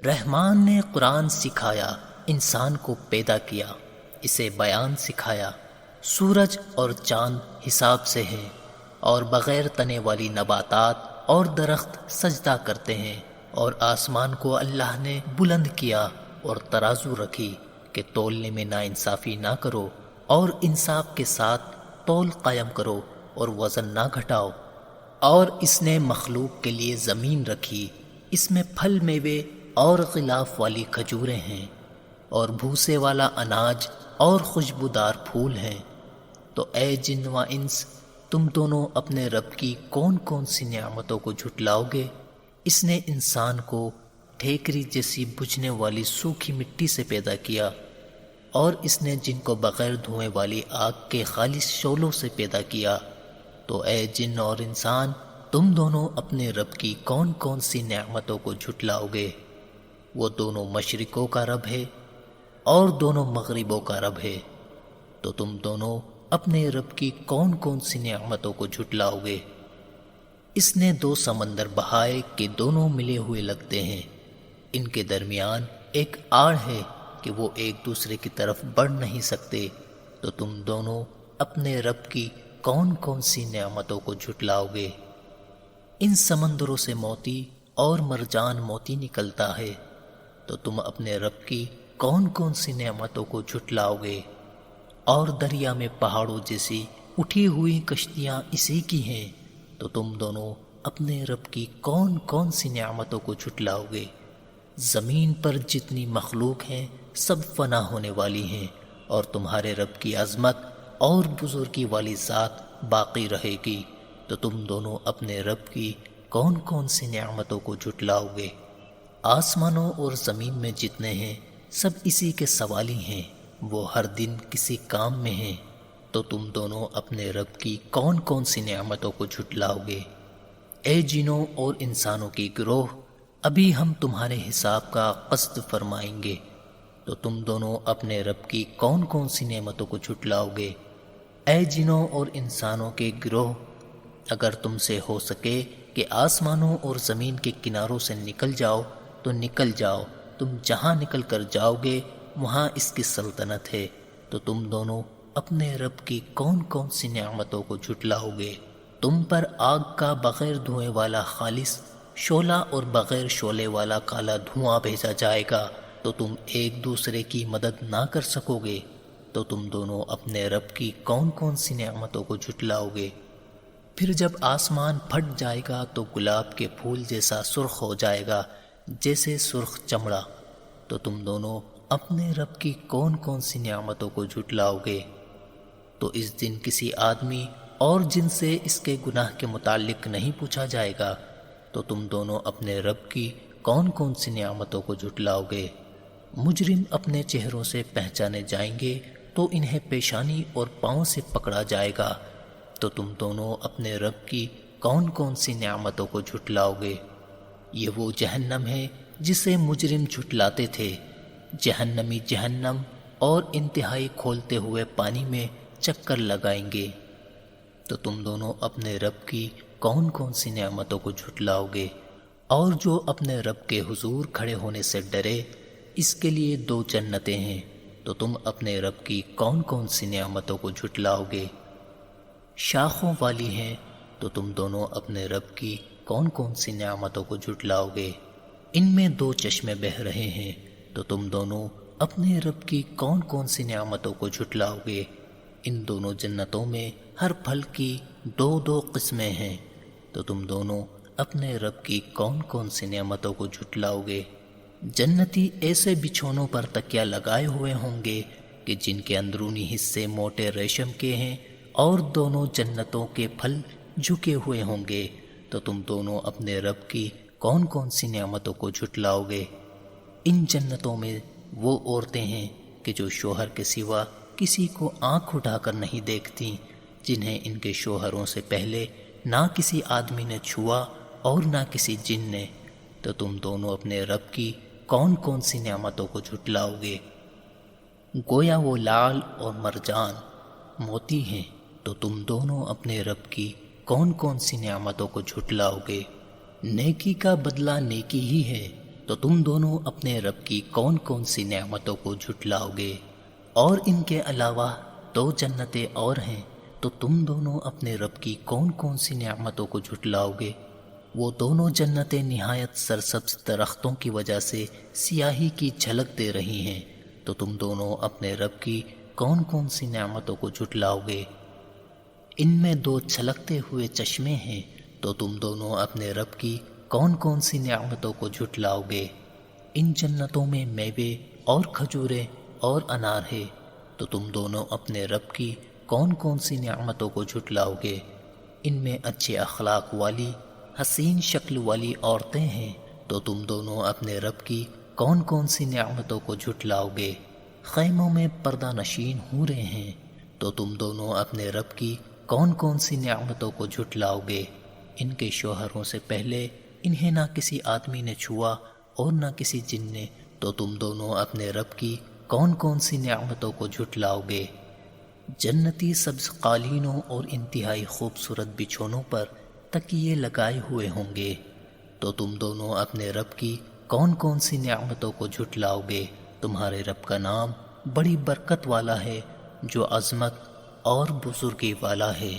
رحمان نے قرآن سکھایا، انسان کو پیدا کیا، اسے بیان سکھایا۔ سورج اور چاند حساب سے ہیں، اور بغیر تنے والی نباتات اور درخت سجدہ کرتے ہیں، اور آسمان کو اللہ نے بلند کیا اور ترازو رکھی کہ تولنے میں ناانصافی نہ کرو، اور انصاف کے ساتھ تول قائم کرو اور وزن نہ گھٹاؤ۔ اور اس نے مخلوق کے لیے زمین رکھی، اس میں پھل میوے اور غلاف والی کھجوریں ہیں، اور بھوسے والا اناج اور خوشبودار پھول ہیں۔ تو اے جن و انس، تم دونوں اپنے رب کی کون کون سی نعمتوں کو جھٹلاؤ گے؟ اس نے انسان کو ٹھیکری جیسی بجھنے والی سوکھی مٹی سے پیدا کیا، اور اس نے جن کو بغیر دھوئیں والی آگ کے خالص شعلوں سے پیدا کیا۔ تو اے جن اور انسان، تم دونوں اپنے رب کی کون کون سی نعمتوں کو جھٹلاؤ گے؟ وہ دونوں مشرقوں کا رب ہے اور دونوں مغربوں کا رب ہے۔ تو تم دونوں اپنے رب کی کون کون سی نعمتوں کو جھٹلاؤ گے؟ اس نے دو سمندر بہائے کہ دونوں ملے ہوئے لگتے ہیں، ان کے درمیان ایک آڑ ہے کہ وہ ایک دوسرے کی طرف بڑھ نہیں سکتے۔ تو تم دونوں اپنے رب کی کون کون سی نعمتوں کو جھٹلاؤ گے؟ ان سمندروں سے موتی اور مرجان موتی نکلتا ہے، تو تم اپنے رب کی کون کون سی نعمتوں کو جھٹلاؤ گے؟ اور دریا میں پہاڑوں جیسی اٹھی ہوئی کشتیاں اسی کی ہیں، تو تم دونوں اپنے رب کی کون کون سی نعمتوں کو جھٹلاؤ گے؟ زمین پر جتنی مخلوق ہیں سب فنا ہونے والی ہیں، اور تمہارے رب کی عظمت اور بزرگی والی ذات باقی رہے گی۔ تو تم دونوں اپنے رب کی کون کون سی نعمتوں کو جھٹلاؤ گے؟ آسمانوں اور زمین میں جتنے ہیں سب اسی کے سوالی ہیں، وہ ہر دن کسی کام میں ہیں۔ تو تم دونوں اپنے رب کی کون کون سی نعمتوں کو جھٹلاؤ گے؟ اے جنوں اور انسانوں کی گروہ، ابھی ہم تمہارے حساب کا قصد فرمائیں گے، تو تم دونوں اپنے رب کی کون کون سی نعمتوں کو جھٹلاؤ گے؟ اے جنوں اور انسانوں کے گروہ، اگر تم سے ہو سکے کہ آسمانوں اور زمین کے کناروں سے نکل جاؤ تو نکل جاؤ، تم جہاں نکل کر جاؤ گے وہاں اس کی سلطنت ہے۔ تو تم دونوں اپنے رب کی کون کون سی نعمتوں کو جھٹلاؤ گے؟ تم پر آگ کا بغیر دھوئیں والا خالص شعلہ اور بغیر شعلے والا کالا دھواں بھیجا جائے گا، تو تم ایک دوسرے کی مدد نہ کر سکو گے۔ تو تم دونوں اپنے رب کی کون کون سی نعمتوں کو جھٹلاؤ گے؟ پھر جب آسمان پھٹ جائے گا تو گلاب کے پھول جیسا سرخ ہو جائے گا، جیسے سرخ چمڑا۔ تو تم دونوں اپنے رب کی کون کون سی نعمتوں کو جھٹلاؤ گے؟ تو اس دن کسی آدمی اور جن سے اس کے گناہ کے متعلق نہیں پوچھا جائے گا۔ تو تم دونوں اپنے رب کی کون کون سی نعمتوں کو جھٹلاؤ گے؟ مجرم اپنے چہروں سے پہچانے جائیں گے تو انہیں پیشانی اور پاؤں سے پکڑا جائے گا۔ تو تم دونوں اپنے رب کی کون کون سی نعمتوں کو جھٹلاؤ گے؟ یہ وہ جہنم ہے جسے مجرم جھٹلاتے تھے۔ جہنمی جہنم اور انتہائی کھولتے ہوئے پانی میں چکر لگائیں گے۔ تو تم دونوں اپنے رب کی کون کون سی نعمتوں کو جھٹلاؤ گے؟ اور جو اپنے رب کے حضور کھڑے ہونے سے ڈرے، اس کے لیے دو جنتیں ہیں۔ تو تم اپنے رب کی کون کون سی نعمتوں کو جھٹلاؤ گے؟ شاخوں والی ہیں، تو تم دونوں اپنے رب کی کون کون سی نعمتوں کو جھٹلاؤ گے؟ ان میں دو چشمے بہہ رہے ہیں، تو تم دونوں اپنے رب کی کون کون سی نعمتوں کو جھٹلاؤ گے؟ ان دونوں جنتوں میں ہر پھل کی دو دو قسمیں ہیں، تو تم دونوں اپنے رب کی کون کون سی نعمتوں کو جھٹلاؤ گے؟ جنتی ایسے بچھونوں پر تکیہ لگائے ہوئے ہوں گے کہ جن کے اندرونی حصے موٹے ریشم کے ہیں، اور دونوں جنتوں کے پھل جھکے ہوئے ہوں گے۔ تو تم دونوں اپنے رب کی کون کون سی نعمتوں کو جھٹلاؤ گے؟ ان جنتوں میں وہ عورتیں ہیں کہ جو شوہر کے سوا کسی کو آنکھ اٹھا کر نہیں دیکھتی، جنہیں ان کے شوہروں سے پہلے نہ کسی آدمی نے چھوا اور نہ کسی جن نے۔ تو تم دونوں اپنے رب کی کون کون سی نعمتوں کو جھٹلاؤ گے؟ گویا وہ لعل اور مرجان موتی ہیں، تو تم دونوں اپنے رب کی کون کون سی نعمتوں کو جھٹلاؤ گے؟ نیکی کا بدلہ نیکی ہی ہے، تو تم دونوں اپنے رب کی کون کون سی نعمتوں کو جھٹلاؤ گے؟ اور ان کے علاوہ 2 جنتیں اور ہیں، تو تم دونوں اپنے رب کی کون کون سی نعمتوں کو جھٹلاؤ گے؟ وہ دونوں جنتیں نہایت سرسبز درختوں کی وجہ سے سیاہی کی جھلک دے رہی ہیں، تو تم دونوں اپنے رب کی کون کون سی نعمتوں کو جھٹلاؤ گے؟ ان میں 2 چھلکتے ہوئے چشمے ہیں، تو تم دونوں اپنے رب کی کون کون سی نعمتوں کو جھٹلاؤ گے؟ ان جنتوں میں میوے اور کھجوریں اور انار ہے، تو تم دونوں اپنے رب کی کون کون سی نعمتوں کو جھٹلاؤ گے؟ ان میں اچھے اخلاق والی حسین شکل والی عورتیں ہیں، تو تم دونوں اپنے رب کی کون کون سی نعمتوں کو جھٹلاؤ گے؟ خیموں میں پردہ نشین حوریں ہیں، تو تم دونوں اپنے رب کی کون کون سی نعمتوں کو جھٹلاؤ گے؟ ان کے شوہروں سے پہلے انہیں نہ کسی آدمی نے چھوا اور نہ کسی جن نے، تو تم دونوں اپنے رب کی کون کون سی نعمتوں کو جھٹلاؤ گے؟ جنتی سبز قالینوں اور انتہائی خوبصورت بچھونوں پر تکیے لگائے ہوئے ہوں گے، تو تم دونوں اپنے رب کی کون کون سی نعمتوں کو جھٹلاؤ گے؟ تمہارے رب کا نام بڑی برکت والا ہے، جو عظمت اور بزرگی والا ہے۔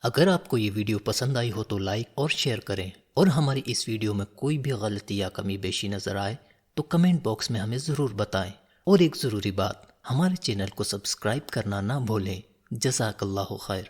اگر آپ کو یہ ویڈیو پسند آئی ہو تو لائک اور شیئر کریں، اور ہماری اس ویڈیو میں کوئی بھی غلطی یا کمی بیشی نظر آئے تو کمنٹ باکس میں ہمیں ضرور بتائیں، اور ایک ضروری بات، ہمارے چینل کو سبسکرائب کرنا نہ بھولیں۔ جزاک اللہ خیر۔